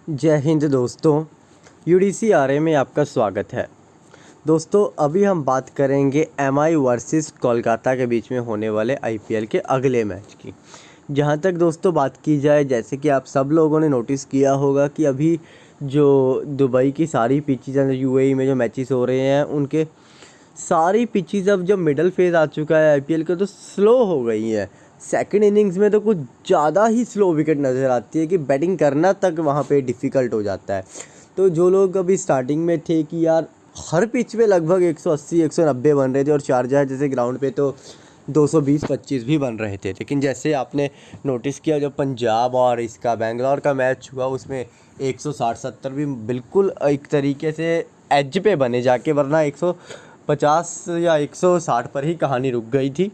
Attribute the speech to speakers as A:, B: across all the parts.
A: जय हिंद दोस्तों, UDCRA में आपका स्वागत है। दोस्तों अभी हम बात करेंगे MI वर्सेस कोलकाता के बीच में होने वाले IPL के अगले मैच की। जहां तक दोस्तों बात की जाए, जैसे कि आप सब लोगों ने नोटिस किया होगा कि अभी जो दुबई की सारी पिचेज़ हैं, UAE में जो मैचेस हो रहे हैं, उनके सारी पिचेज़ अब जब मिडल फेज़ आ चुका है IPL का तो स्लो हो गई है। सेकंड इनिंग्स में तो कुछ ज़्यादा ही स्लो विकेट नज़र आती है कि बैटिंग करना तक वहाँ पे डिफ़िकल्ट हो जाता है। तो जो लोग अभी स्टार्टिंग में थे कि यार हर पिच पे लगभग 180 190 बन रहे थे और शारजाह जैसे ग्राउंड पे तो 220-25 भी बन रहे थे, लेकिन जैसे आपने नोटिस किया जब पंजाब और इसका बेंगलोर का मैच हुआ उसमें 160-70 भी बिल्कुल एक तरीके से एज पे बने जाके, वरना 150 या 160 पर ही कहानी रुक गई थी।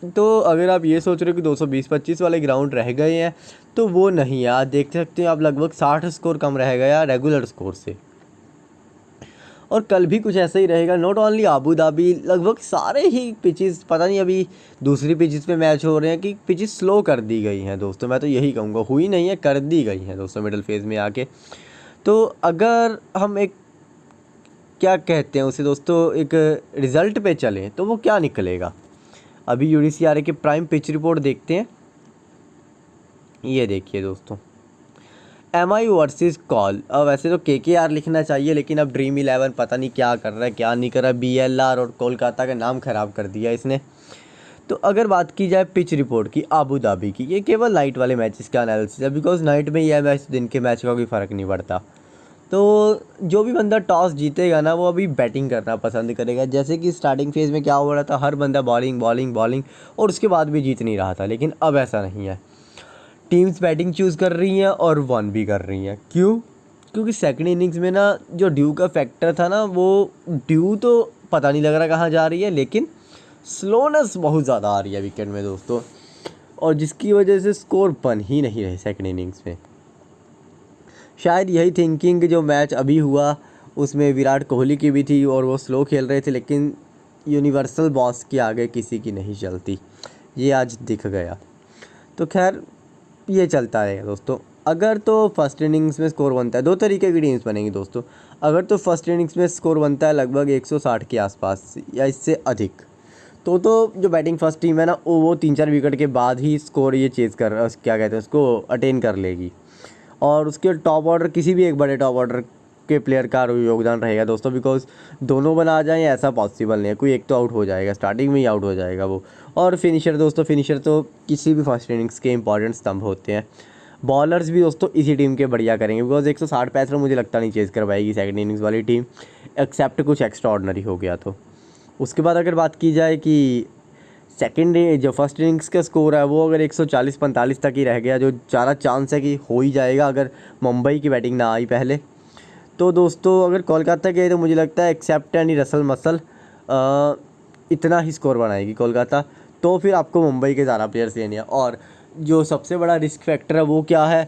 A: तो अगर आप ये सोच रहे हो कि 220-25 वाले ग्राउंड रह गए हैं तो वो नहीं है। आज देख सकते हैं आप लगभग 60 स्कोर कम रह गया रेगुलर स्कोर से, और कल भी कुछ ऐसा ही रहेगा। नॉट ओनली आबू धाबी, लगभग सारे ही पिचेस, पता नहीं अभी दूसरी पिचेस पे मैच हो रहे हैं कि पिचेस स्लो कर दी गई हैं दोस्तों। मैं तो यही कहूँगा, हुई नहीं है, कर दी गई हैं दोस्तों मिडिल फेज़ में आके। तो अगर हम एक क्या कहते हैं उसे दोस्तों, एक रिज़ल्ट पे चलें तो वो क्या निकलेगा। अभी UDCRA के प्राइम पिच रिपोर्ट देखते हैं। ये देखिए दोस्तों, MI वर्सेस कॉल। अब वैसे तो KKR लिखना चाहिए, लेकिन अब ड्रीम 11 पता नहीं क्या कर रहा है क्या नहीं कर रहा है। BLR और कोलकाता का नाम ख़राब कर दिया इसने। तो अगर बात की जाए पिच रिपोर्ट की आबू धाबी की, ये केवल नाइट वाले मैचेस का एनालिसिस है, बिकॉज नाइट में यह मैच दिन के मैच का कोई फ़र्क नहीं पड़ता। तो जो भी बंदा टॉस जीतेगा ना, वो अभी बैटिंग करना पसंद करेगा। जैसे कि स्टार्टिंग फेज़ में क्या हो रहा था, हर बंदा बॉलिंग बॉलिंग बॉलिंग और उसके बाद भी जीत नहीं रहा था, लेकिन अब ऐसा नहीं है। टीम्स बैटिंग चूज़ कर रही हैं और वन भी कर रही हैं। क्यों? क्योंकि सेकंड इनिंग्स में ना जो ड्यू का फैक्टर था ना, वो ड्यू तो पता नहीं लग रहा कहाँ जा रही है, लेकिन स्लोनेस बहुत ज़्यादा आ रही है विकेट में दोस्तों, और जिसकी वजह से स्कोर बन ही नहीं रहे सेकंड इनिंग्स में। शायद यही थिंकिंग जो मैच अभी हुआ उसमें विराट कोहली की भी थी और वो स्लो खेल रहे थे, लेकिन यूनिवर्सल बॉस के आगे किसी की नहीं चलती, ये आज दिख गया। तो खैर ये चलता रहेगा दोस्तों। अगर तो फर्स्ट इनिंग्स में स्कोर बनता है, दो तरीके की टीम्स बनेंगी दोस्तों। अगर तो फर्स्ट इनिंग्स में स्कोर बनता है लगभग 160 के आसपास या इससे अधिक, तो जो बैटिंग फर्स्ट टीम है ना, वो 3-4 विकेट के बाद ही स्कोर ये चेज़ कर, क्या कहते हैं उसको, अटेन कर लेगी। और उसके टॉप ऑर्डर, किसी भी एक बड़े टॉप ऑर्डर के प्लेयर का योगदान रहेगा दोस्तों, बिकॉज दोनों बना जाएं ऐसा पॉसिबल नहीं है। कोई एक तो आउट हो जाएगा, स्टार्टिंग में ही आउट हो जाएगा वो। और फिनिशर दोस्तों, फिनिशर तो किसी भी फर्स्ट इनिंग्स के इंपॉर्टेंट स्तंभ होते हैं। बॉलर्स भी दोस्तों इसी टीम के बढ़िया करेंगे, बिकॉज 160 पैंसठ मुझे लगता नहीं चेज़ कर पाएगी सेकंड इनिंग्स वाली टीम, एक्सेप्ट कुछ एक्स्ट्रा ऑर्डनरी हो गया तो। उसके बाद अगर बात की जाए कि सेकेंड जो फर्स्ट इनिंग्स का स्कोर है वो अगर 140-45 तक ही रह गया, जो ज़्यादा चांस है कि हो ही जाएगा अगर मुंबई की बैटिंग ना आई पहले, तो दोस्तों अगर कोलकाता गए तो मुझे लगता है एक्सेप्ट यानी रसल मसल इतना ही स्कोर बनाएगी कोलकाता। तो फिर आपको मुंबई के ज़्यादा प्लेयर्स लेने हैं, और जो सबसे बड़ा रिस्क फैक्टर है वो क्या है,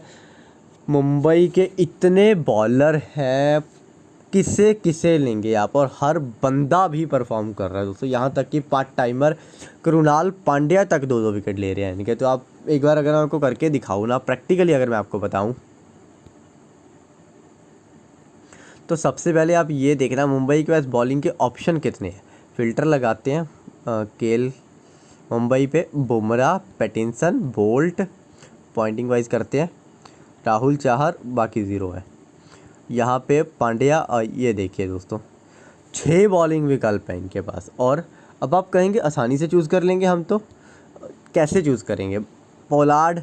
A: मुंबई के इतने बॉलर हैं, किसे किसे लेंगे आप, और हर बंदा भी परफॉर्म कर रहा है दोस्तों। यहाँ तक कि पार्ट टाइमर कृणाल पांड्या तक 2-2 विकेट ले रहे हैं इनके। तो आप एक बार अगर आपको करके दिखाऊँ ना, प्रैक्टिकली अगर मैं आपको बताऊँ, तो सबसे पहले आप ये देखना मुंबई के पास बॉलिंग के ऑप्शन कितने हैं। फ़िल्टर लगाते हैं केल मुंबई पे, Bumrah, Pattinson, Boult, pointing wise करते हैं, राहुल चाहर, बाकी ज़ीरो है। यहाँ पे पांड्या, ये देखिए दोस्तों 6 बॉलिंग विकल्प हैं इनके पास। और अब आप कहेंगे आसानी से चूज़ कर लेंगे हम, तो कैसे चूज़ करेंगे। Pollard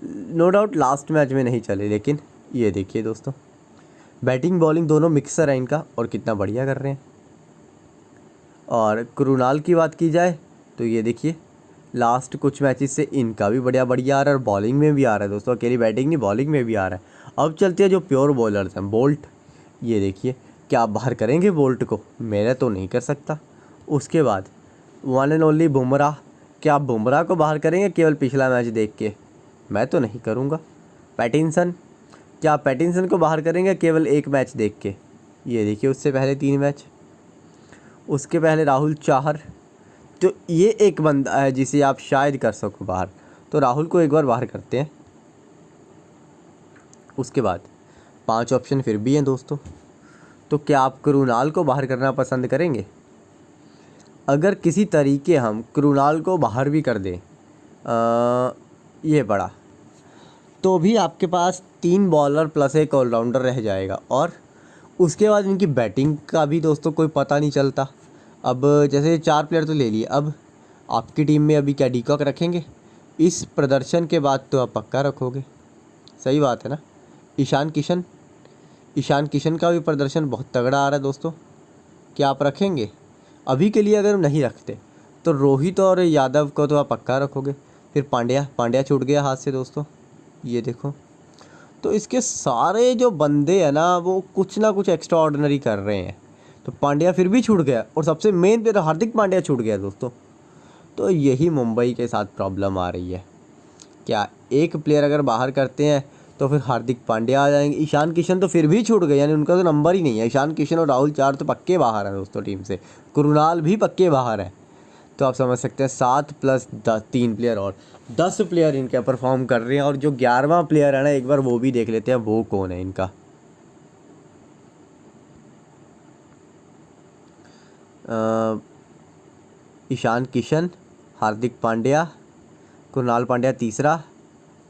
A: no doubt last match में नहीं चले, लेकिन ये देखिए दोस्तों बैटिंग बॉलिंग दोनों मिक्सर है इनका, और कितना बढ़िया कर रहे हैं। और कृणाल की बात की जाए तो ये देखिए लास्ट कुछ मैचेस से इनका भी बढ़िया बढ़िया आ रहा है, और बॉलिंग में भी आ रहा है दोस्तों, अकेली बैटिंग नहीं बॉलिंग में भी आ रहा है। अब चलते हैं जो प्योर बॉलर्स हैं, बोल्ट, ये देखिए क्या आप बाहर करेंगे बोल्ट को, मेरा तो नहीं कर सकता। उसके बाद वन एंड ओनली बुमराह, क्या आप बुमराह को बाहर करेंगे केवल पिछला मैच देख के, मैं तो नहीं करूँगा। पैटिंसन, क्या आप पैटिंसन को बाहर करेंगे केवल एक मैच देख के, ये देखिए उससे पहले 3 मैच। उसके पहले राहुल चाहर, तो ये एक बंदा है जिसे आप शायद कर सको बाहर, तो राहुल को एक बार बाहर करते हैं। उसके बाद 5 ऑप्शन फिर भी हैं दोस्तों। तो क्या आप कृणाल को बाहर करना पसंद करेंगे? अगर किसी तरीके हम कृणाल को बाहर भी कर दें, ये बड़ा, तो भी आपके पास 3 बॉलर प्लस एक ऑलराउंडर रह जाएगा। और उसके बाद इनकी बैटिंग का भी दोस्तों कोई पता नहीं चलता। अब जैसे 4 प्लेयर तो ले लिए, अब आपकी टीम में अभी क्या डीकॉक रखेंगे? इस प्रदर्शन के बाद तो आप पक्का रखोगे, सही बात है ना। ईशान किशन का भी प्रदर्शन बहुत तगड़ा आ रहा है दोस्तों, क्या आप रखेंगे? अभी के लिए अगर नहीं रखते तो रोहित और यादव को तो आप पक्का रखोगे। फिर पांड्या छूट गया हाथ से दोस्तों, ये देखो। तो इसके सारे जो बंदे हैं ना वो कुछ ना कुछ एक्स्ट्रा ऑर्डिनरी कर रहे हैं। तो पांड्या फिर भी छूट गया, और सबसे मेन पे तो हार्दिक पांड्या छूट गया दोस्तों। तो यही मुंबई के साथ प्रॉब्लम आ रही है। क्या एक प्लेयर अगर बाहर करते हैं तो फिर हार्दिक पांड्या आ जाएंगे। ईशान किशन तो फिर भी छूट गए, यानी उनका तो नंबर ही नहीं है। ईशान किशन और राहुल चार तो पक्के बाहर हैं दोस्तों टीम से, कृणाल भी पक्के बाहर है। तो आप समझ सकते हैं 7 प्लस 3 प्लेयर और 10 प्लेयर इनके परफॉर्म कर रहे हैं। और जो 11वां प्लेयर है ना, एक बार वो भी देख लेते हैं वो कौन है इनका। ईशान किशन, हार्दिक पांड्या, कृणाल पांड्या तीसरा,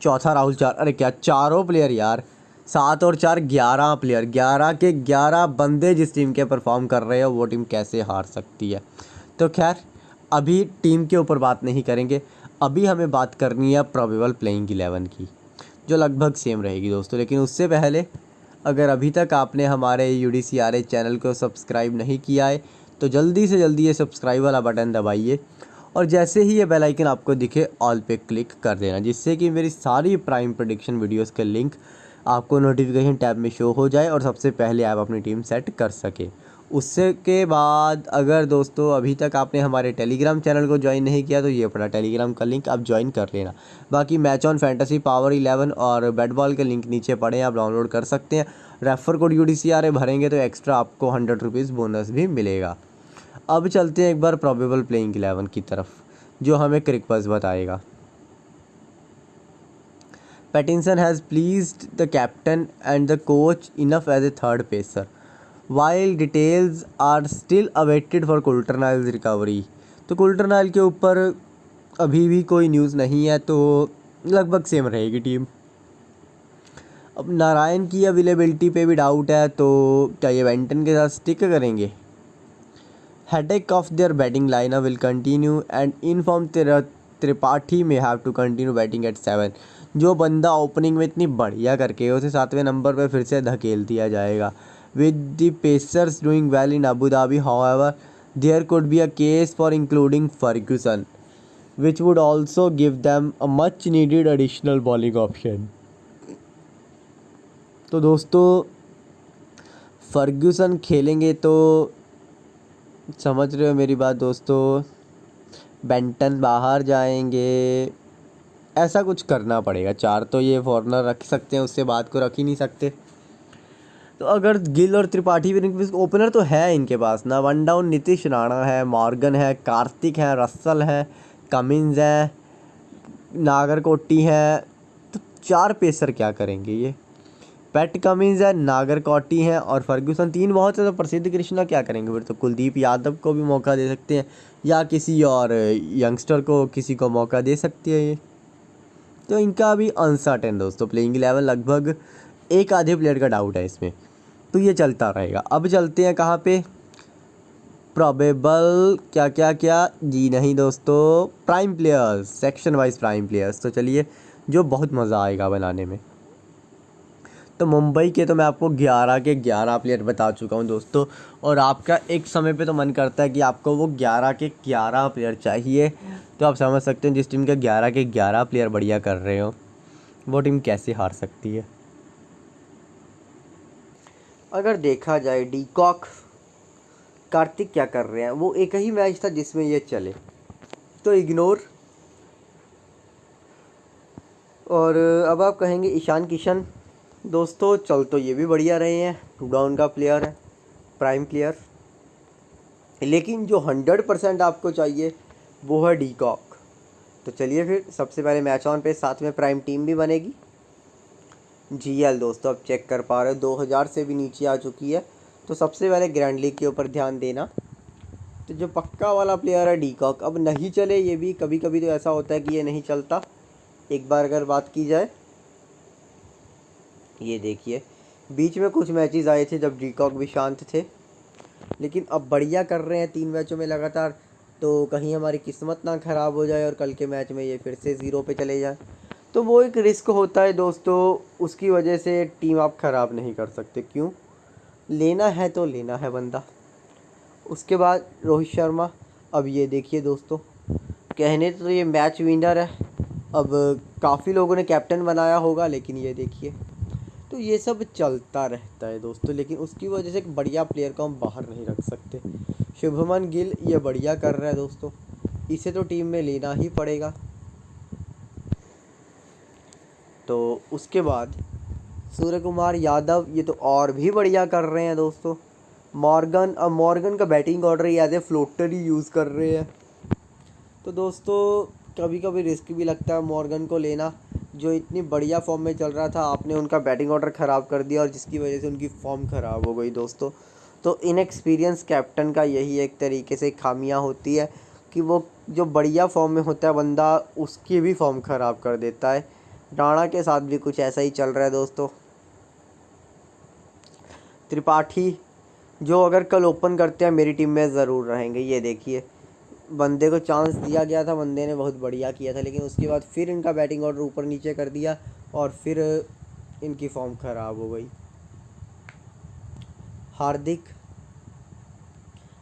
A: चौथा राहुल चार। अरे क्या चारों प्लेयर यार, 7 और 4 11 प्लेयर, 11 के 11 बंदे जिस टीम के परफॉर्म कर रहे हो वो टीम कैसे हार सकती है। तो खैर अभी टीम के ऊपर बात नहीं करेंगे, अभी हमें बात करनी है प्रोबेबल प्लेइंग 11 की, जो लगभग सेम रहेगी दोस्तों। लेकिन उससे पहले अगर अभी तक आपने हमारे UDCRA चैनल को सब्सक्राइब नहीं किया है तो जल्दी से जल्दी ये सब्सक्राइब वाला बटन दबाइए, और जैसे ही ये बेल आइकन आपको दिखे ऑल पे क्लिक कर देना, जिससे कि मेरी सारी प्राइम प्रेडिक्शन वीडियोस के लिंक आपको नोटिफिकेशन टैब में शो हो जाए और सबसे पहले आप अपनी टीम सेट कर सके। उससे के बाद अगर दोस्तों अभी तक आपने हमारे टेलीग्राम चैनल को ज्वाइन नहीं किया तो ये पड़ा टेलीग्राम का लिंक आप ज्वाइन कर लेना। बाकी मैच ऑन फैंटेसी, पावर 11 और बैट बॉल के लिंक नीचे पड़े हैं, आप डाउनलोड कर सकते हैं। रेफर कोड UDCRA भरेंगे तो एक्स्ट्रा आपको 100 रुपीज़ बोनस भी मिलेगा। अब चलते हैं एक बार प्रोबेबल प्लेइंग 11 की तरफ, जो हमें क्रिकबज़ बताएगा। Pattinson has pleased the captain and the coach enough as a third pacer, while details are still awaited for Coulter-Nile's recovery. तो कुल्टरनाइल के ऊपर अभी भी कोई न्यूज़ नहीं है, तो लगभग सेम रहेगी टीम। अब नारायण की अवेलेबिलिटी पे भी डाउट है, तो क्या ये वेंटन के साथ स्टिक करेंगे? Headache of their batting lineup will continue and inform Tripathi may have to continue batting at 7। जो बंदा ओपनिंग में इतनी बढ़िया करके उसे 7वें नंबर पे फिर से धकेल दिया जाएगा। With the Pacers doing well in Abu Dhabi, however, there could be a case for including Ferguson, which would also give them a much needed additional bowling option। तो दोस्तों फर्ग्यूसन खेलेंगे तो समझ रहे हो मेरी बात दोस्तों, बेंटन बाहर जाएंगे, ऐसा कुछ करना पड़ेगा। 4 तो ये फॉरनर रख सकते हैं, उससे बात को रख ही नहीं सकते। तो अगर गिल और त्रिपाठी भी, ओपनर तो है इनके पास ना, वन डाउन नीतीश राणा है, मॉर्गन है, कार्तिक है, रसल है, कमिंस है, नागरकोटी है। तो 4 पेसर क्या करेंगे ये? पैट कमिंस है, नागरकोटी हैं और फर्ग्यूसन, 3 बहुत ज़्यादा प्रसिद्ध। कृष्णा क्या करेंगे फिर? तो कुलदीप यादव को भी मौका दे सकते हैं, या किसी और यंगस्टर को किसी को मौका दे सकती है ये। तो इनका अभी अनसर्टेन दोस्तों प्लेइंग 11, लगभग एक आधे प्लेयर का डाउट है इसमें, तो ये चलता रहेगा। अब चलते हैं कहाँ पे? प्रोबेबल क्या जी नहीं दोस्तों, prime players, section wise prime players. तो चलिए, जो बहुत मज़ा आएगा बनाने में। तो मुंबई के तो मैं आपको 11 के 11 प्लेयर बता चुका हूं दोस्तों, और आपका एक समय पे तो मन करता है कि आपको वो 11 के 11 प्लेयर चाहिए। तो आप समझ सकते हैं जिस टीम के 11 के 11 प्लेयर बढ़िया कर रहे हो वो टीम कैसे हार सकती है। अगर देखा जाए डीकॉक, कार्तिक क्या कर रहे हैं, वो एक ही मैच था जिसमें ये चले, तो इग्नोर। और अब आप कहेंगे ईशान किशन, दोस्तों चल तो ये भी बढ़िया रहे हैं, 2 डाउन का प्लेयर है, प्राइम प्लेयर। लेकिन जो 100% आपको चाहिए वो है डीकॉक। तो चलिए फिर सबसे पहले मैच ऑन पे, साथ में प्राइम टीम भी बनेगी। GL दोस्तों आप चेक कर पा रहे हो 2000 से भी नीचे आ चुकी है। तो सबसे पहले ग्रैंड लीग के ऊपर ध्यान देना। तो जो पक्का वाला प्लेयर है डीकॉक, अब नहीं चले ये भी, कभी कभी तो ऐसा होता है कि ये नहीं चलता। एक बार अगर बात की जाए, ये देखिए बीच में कुछ मैचेस आए थे जब डीकॉक भी शांत थे, लेकिन अब बढ़िया कर रहे हैं 3 मैचों में लगातार। तो कहीं हमारी किस्मत ना ख़राब हो जाए और कल के मैच में ये फिर से 0 पे चले जाए, तो वो एक रिस्क होता है दोस्तों। उसकी वजह से टीम आप ख़राब नहीं कर सकते। क्यों, लेना है तो लेना है बंदा। उसके बाद रोहित शर्मा, अब ये देखिए दोस्तों, कहने तो ये मैच विनर है, अब काफ़ी लोगों ने कैप्टन बनाया होगा, लेकिन ये देखिए, तो ये सब चलता रहता है दोस्तों। लेकिन उसकी वजह से एक बढ़िया प्लेयर को हम बाहर नहीं रख सकते। शुभमन गिल ये बढ़िया कर रहा है दोस्तों, इसे तो टीम में लेना ही पड़ेगा। तो उसके बाद सूर्य कुमार यादव, ये तो और भी बढ़िया कर रहे हैं दोस्तों। मॉर्गन, अब मॉर्गन का बैटिंग ऑर्डर ही एज ए फ्लोटर ही यूज़ कर रहे हैं। तो दोस्तों कभी कभी रिस्क भी लगता है मॉर्गन को लेना, जो इतनी बढ़िया फॉर्म में चल रहा था। आपने उनका बैटिंग ऑर्डर ख़राब कर दिया और जिसकी वजह से उनकी फॉर्म ख़राब हो गई दोस्तों। तो इनएक्सपीरियंस कैप्टन का यही एक तरीके से खामियां होती है कि वो जो बढ़िया फॉर्म में होता है बंदा, उसकी भी फॉर्म ख़राब कर देता है। राणा के साथ भी कुछ ऐसा ही चल रहा है दोस्तों। त्रिपाठी, जो अगर कल ओपन करते हैं मेरी टीम में ज़रूर रहेंगे। ये देखिए बंदे को चांस दिया गया था, बंदे ने बहुत बढ़िया किया था, लेकिन उसके बाद फिर इनका बैटिंग ऑर्डर ऊपर नीचे कर दिया और फिर इनकी फॉर्म ख़राब हो गई। हार्दिक,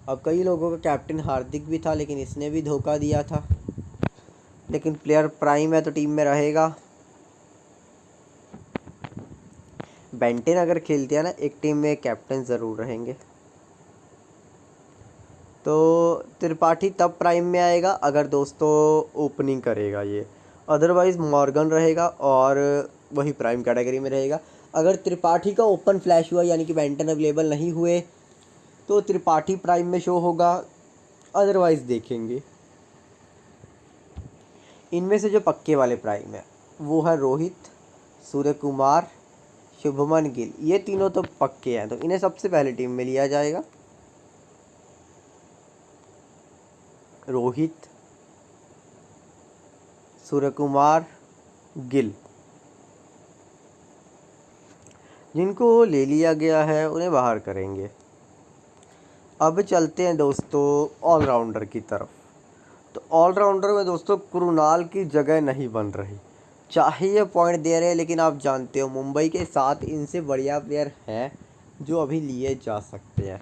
A: अब कई लोगों का कैप्टन हार्दिक भी था, लेकिन इसने भी धोखा दिया था। लेकिन प्लेयर प्राइम है तो टीम में रहेगा। बेंटेन अगर खेलते हैं ना एक टीम में, कैप्टन ज़रूर रहेंगे। तो त्रिपाठी तब प्राइम में आएगा अगर दोस्तों ओपनिंग करेगा ये, अदरवाइज़ मॉर्गन रहेगा और वही प्राइम कैटेगरी में रहेगा। अगर त्रिपाठी का ओपन फ्लैश हुआ, यानी कि बेंटन अवेलेबल नहीं हुए, तो त्रिपाठी प्राइम में शो होगा, अदरवाइज़ देखेंगे। इनमें से जो पक्के वाले प्राइम है वो है रोहित, सूर्य कुमार, शुभमन गिल, ये तीनों तो पक्के हैं, तो इन्हें सबसे पहले टीम में लिया जाएगा। रोहित, सूर्य कुमार, गिल, जिनको ले लिया गया है उन्हें बाहर करेंगे। अब चलते हैं दोस्तों ऑलराउंडर की तरफ। तो ऑलराउंडर में दोस्तों कृणाल की जगह नहीं बन रही, चाहे ये पॉइंट दे रहे हैं, लेकिन आप जानते हो मुंबई के साथ इनसे बढ़िया प्लेयर हैं जो अभी लिए जा सकते हैं।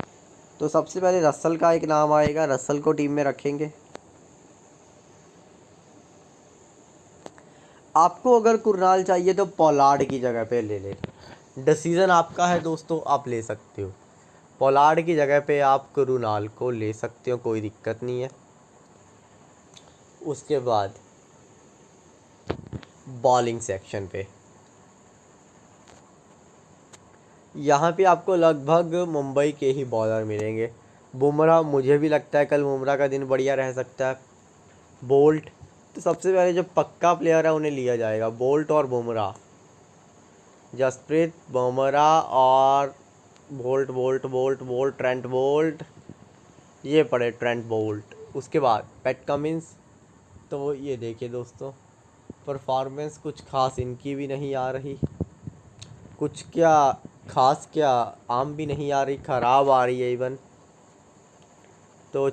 A: तो सबसे पहले रसल का एक नाम आएगा, रसल को टीम में रखेंगे। आपको अगर कुरनाल चाहिए तो पोलार्ड की जगह पे ले ले, डिसीज़न आपका है दोस्तों, आप ले सकते हो। पोलार्ड की जगह पे आप कुरनाल को ले सकते हो, कोई दिक्कत नहीं है। उसके बाद बॉलिंग सेक्शन पे यहाँ पे आपको लगभग मुंबई के ही बॉलर मिलेंगे। बुमराह, मुझे भी लगता है कल बुमराह का दिन बढ़िया रह सकता है। बोल्ट, तो सबसे पहले जो पक्का प्लेयर है उन्हें लिया जाएगा, बोल्ट और बुमराह। जसप्रीत बुमराह और bolt bolt bolt bolt Trent Boult, ये पड़े ट्रेंट बोल्ट। उसके बाद पैट कमिंस, तो ये देखिए दोस्तों परफॉर्मेंस कुछ खास इनकी भी नहीं आ रही, कुछ क्या खास क्या आम भी नहीं आ रही, ख़राब आ रही है इवन। तो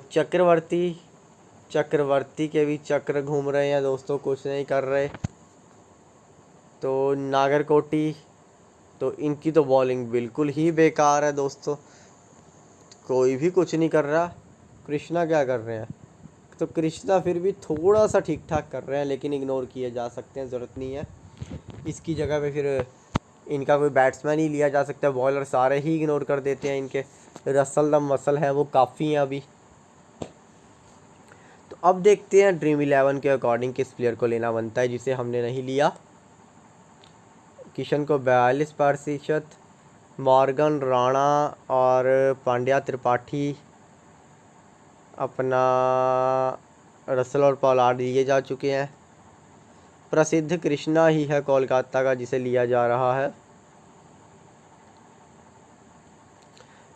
A: चक्रवर्ती के भी चक्र घूम रहे हैं दोस्तों, कुछ नहीं कर रहे। तो नागरकोटी, तो इनकी तो बॉलिंग बिल्कुल ही बेकार है दोस्तों, कोई भी कुछ नहीं कर रहा। कृष्णा क्या कर रहे हैं, तो कृष्णा फिर भी थोड़ा सा ठीक ठाक कर रहे हैं, लेकिन इग्नोर किए जा सकते हैं, ज़रूरत नहीं है। इसकी जगह पे फिर इनका कोई बैट्समैन ही लिया जा सकता है, बॉलर सारे ही इग्नोर कर देते हैं इनके। रसल द मसल है वो काफ़ी हैं अभी। तो अब देखते हैं ड्रीम 11 के अकॉर्डिंग किस प्लेयर को लेना बनता है जिसे हमने नहीं लिया। किशन को 42%, मॉर्गन, राणा और पांड्या, त्रिपाठी, अपना रसल और पोलार्ड लिए जा चुके हैं। प्रसिद्ध कृष्णा ही है कोलकाता का जिसे लिया जा रहा है,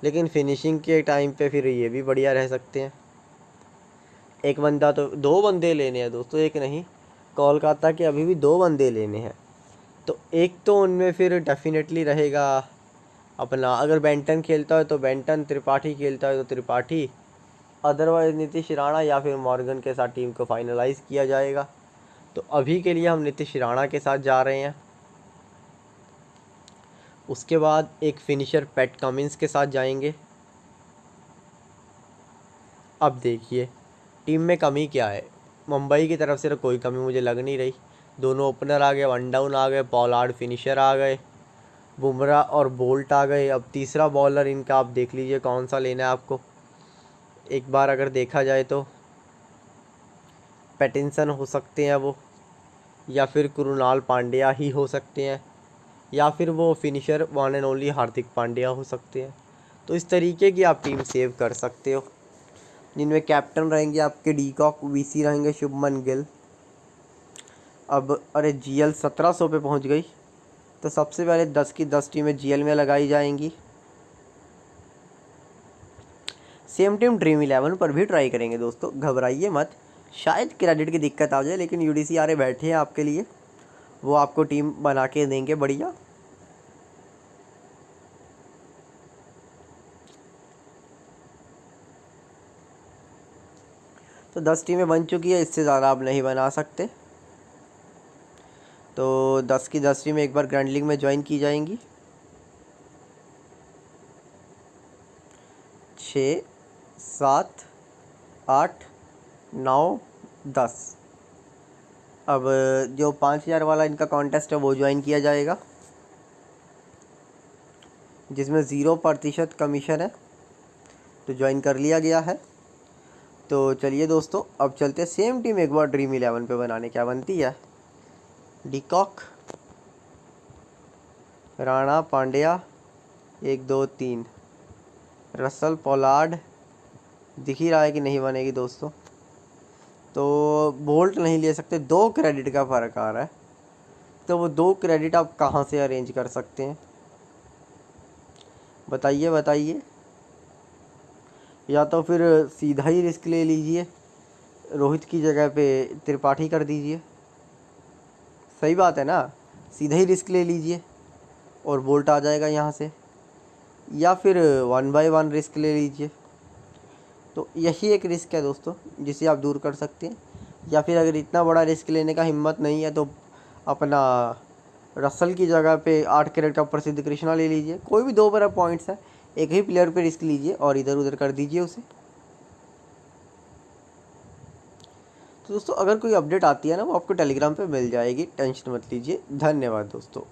A: लेकिन फिनिशिंग के टाइम पे फिर ये भी बढ़िया रह सकते हैं। एक बंदा तो 2 बंदे लेने हैं दोस्तों, एक नहीं, कोलकाता के अभी भी 2 बंदे लेने हैं। तो एक तो उनमें फिर डेफिनेटली रहेगा अपना, अगर बेंटन खेलता है तो बेंटन, त्रिपाठी खेलता है तो त्रिपाठी, अदरवाइज नीतीश राणा या फिर मॉर्गन के साथ टीम को फाइनलाइज किया जाएगा। तो अभी के लिए हम नीतीश राणा के साथ जा रहे हैं। उसके बाद एक फिनिशर पैट कमिंस के साथ जाएंगे। अब देखिए टीम में कमी क्या है। मुंबई की तरफ से तो कोई कमी मुझे लग नहीं रही। दोनों ओपनर आ गए, वन डाउन आ गए, पॉलार्ड फिनिशर आ गए, बुमराह और बोल्ट आ गए। अब तीसरा बॉलर इनका आप देख लीजिए कौन सा लेना है आपको। एक बार अगर देखा जाए तो पैटिंसन हो सकते हैं वो, या फिर कृणाल पांड्या ही हो सकते हैं, या फिर वो finisher one and only Hardik Pandya हो सकते हैं। तो इस तरीके की आप टीम सेव कर सकते हो, जिनमें कैप्टन रहेंगे आपके डीकॉक, वीसी रहेंगे शुभमन गिल। अब अरे जीएल 1700 पे पहुंच गई, तो सबसे पहले 10 की 10 टीमें जीएल में लगाई जाएंगी। सेम टीम ड्रीम 11 पर भी ट्राई करेंगे दोस्तों, घबराइए मत। शायद क्रेडिट की दिक्कत आ जाए, लेकिन यूडीसीआरए बैठे हैं आपके लिए, वो आपको टीम बना के देंगे बढ़िया। तो 10 टीमें बन चुकी है, इससे ज़्यादा आप नहीं बना सकते। तो 10 की 10 टीमें एक बार ग्रैंड लीग में ज्वाइन की जाएंगी। 6, 7, 8, 9, 10। अब जो 5000 वाला इनका कॉन्टेस्ट है वो ज्वाइन किया जाएगा, जिसमें 0% कमीशन है, तो ज्वाइन कर लिया गया है। तो चलिए दोस्तों अब चलते सेम टीम एक बार ड्रीम 11 पे बनाने। क्या बनती है? De Kock, Rana, Pandya 1 2 3, Russell, Pollard, दिख ही रहा है कि नहीं बनेगी दोस्तों। तो बोल्ट नहीं ले सकते, 2 क्रेडिट का फ़र्क आ रहा है। तो वो 2 क्रेडिट आप कहाँ से अरेंज कर सकते हैं बताइए बताइए। या तो फिर सीधा ही रिस्क ले लीजिए, रोहित की जगह पे त्रिपाठी कर दीजिए। सही बात है ना, सीधा ही रिस्क ले लीजिए और बोल्ट आ जाएगा यहाँ से, या फिर 1 बाय 1 रिस्क ले लीजिए। तो यही एक रिस्क है दोस्तों जिसे आप दूर कर सकते हैं। या फिर अगर इतना बड़ा रिस्क लेने का हिम्मत नहीं है तो अपना रसल की जगह पे 8 कैरेट का प्रसिद्ध कृष्णा ले लीजिए। कोई भी 2 बड़ा पॉइंट्स है, एक ही प्लेयर पे रिस्क लीजिए और इधर उधर कर दीजिए उसे। तो दोस्तों अगर कोई अपडेट आती है ना, वो आपको टेलीग्राम पे मिल जाएगी, टेंशन मत लीजिए। धन्यवाद दोस्तों।